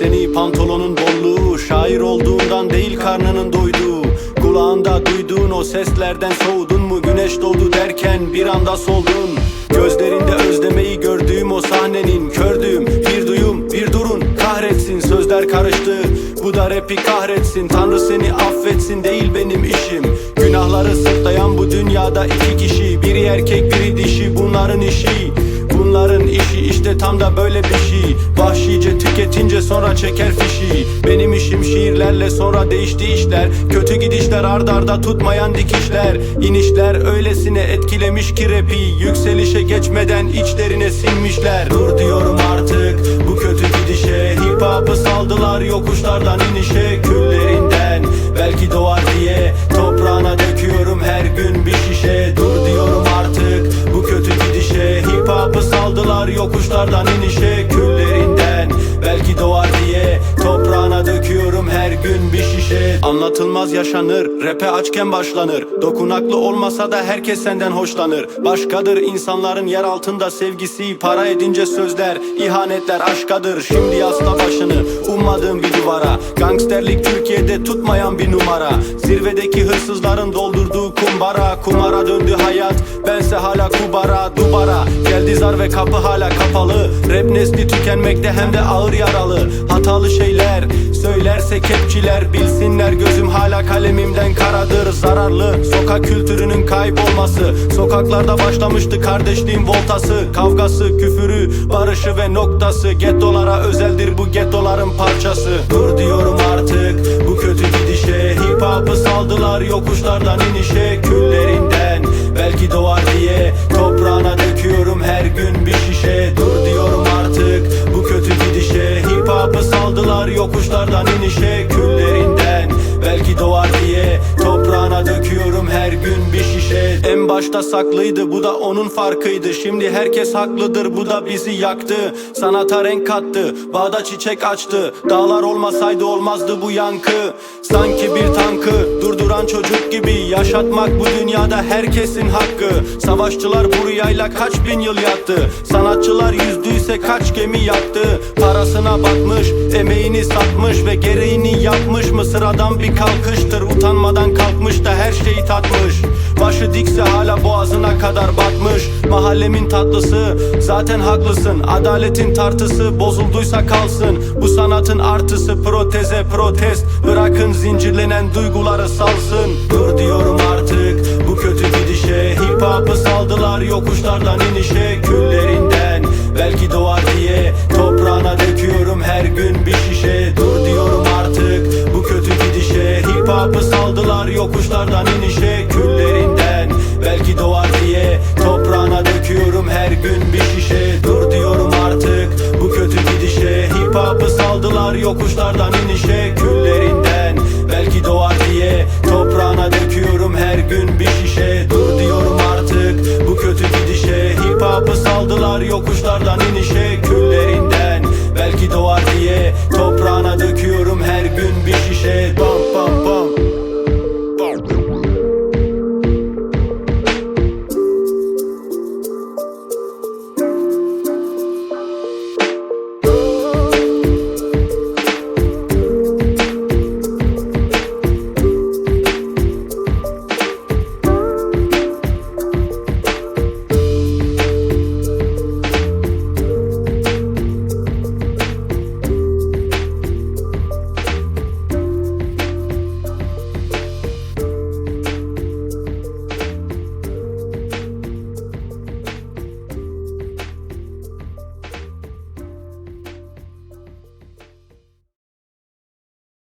deseni, pantolonun bolluğu, şair olduğundan değil karnının doyduğu. Kulağında duyduğun o seslerden soğudun mu? Güneş doğdu derken bir anda soldun. Gözlerinde özlemeyi gördüğüm o sahnenin, kördüğüm bir duyum, bir durun kahretsin. Sözler karıştı, bu da rapi kahretsin. Tanrı seni affetsin değil benim işim. Günahları sırtlayan bu dünyada iki kişi, biri erkek biri dişi, bunların işi. Bunların işi işte tam da böyle bir şey. Vahşice tüketince sonra çeker fişi. Benim işim şiirlerle sonra değişti işler. Kötü gidişler ard arda tutmayan dikişler. İnişler öylesine etkilemiş ki rapi, yükselişe geçmeden içlerine sinmişler. Dur diyorum artık bu kötü gidişe. Hip hop'ı saldılar yokuşlardan inişe. Küllerinden belki doğar diye toprağına döküyorum her gün bir şişe. Dur diyorum artık bu kötü gidişe. Hip hop'ı saldılar yokuşlardan inişe. Küllerinden belki doğar diye toprağına döküyorum her gün bir şişe. Anlatılmaz yaşanır, rap'e açken başlanır. Dokunaklı olmasa da herkes senden hoşlanır. Başkadır insanların yer altında sevgisi. Para edince sözler, ihanetler aşkadır. Şimdi yasla başını ummadığım bir duvara. Gangsterlik Türkiye'de tutmayan bir numara. Zirvedeki hırsızların doldurduğu kumbara. Kumara döndü hayat, bense hala kubara dubara. Geldi zar ve kapı hala kapalı. Rap nesli tükenmekte hem de ağır yaralı. Hatalı şeyler söylerse kepçiler bilsinler. Gözüm hala kalemimden karadır. Zararlı sokak kültürünün kaybolması. Sokaklarda başlamıştı kardeşliğin voltası. Kavgası, küfürü, barışı ve noktası. Gettolara özeldir bu gettoların parçası. Dur diyorum artık bu kötü gidişe. Hip hop'ı saldılar yokuşlardan inişe. Küllerinden belki doğar diye toprağına döküyorum her gün bir şişe. Dur diyorum artık bu kötü gidişe. Hip hop'ı saldılar yokuşlardan inişe. Küllerinden belki doğar diye toprağına döküyorum her gün bir şişe. En başta saklıydı bu da onun farkıydı. Şimdi herkes haklıdır bu da bizi yaktı. Sanata renk kattı, bağda çiçek açtı. Dağlar olmasaydı olmazdı bu yankı. Sanki bir tankı durduran çocuk gibi yaşatmak bu dünyada herkesin hakkı. Savaşçılar bu rüyayla kaç bin yıl yattı. Sanatçılar yüzdüyse kaç gemi yaktı. Parasına bakmış, emeğini satmış ve gereğini yapmış mı? Sıradan bir kalkıştır, utanmadan kalkmış da her şeyi tatmış. Başı dikse hala boğazına kadar batmış. Mahallemin tatlısı, zaten haklısın. Adaletin tartısı bozulduysa kalsın. Bu sanatın artısı proteze protest. Bırakın zincirlenen duyguları salsın. Dur diyorum artık bu kötü gidişe. Hip hop'ı saldılar yokuşlardan inişe. Küllerinden belki doğar diye toprağına döküyorum her gün bir şişe. Dur diyorum artık bu kötü gidişe. Hip hop'ı saldılar yokuşlardan inişe. Küllerinden belki doğar diye toprağına döküyorum her gün bir şişe. Dur diyorum artık bu kötü gidişe. Hip hop'ı saldılar yokuşlardan inişe. Küllerinden belki doğar diye toprağına döküyorum her gün bir şişe. Dur diyorum artık bu kötü gidişe. Hip hop'ı saldılar yokuşlardan inişe. Küllerinden belki doğar diye toprağına döküyorum her gün bir şişe. Dur diyorum artık bu kötü gidişe. Hip hop'ı saldılar yokuşlardan inişe. Küllerinden belki doğar diye toprağına döküyorum her gün bir şişe. Dur diyorum artık bu kötü gidişe. Hip hop'ı saldılar yokuşlardan inişe. Küllerinden belki doğar diye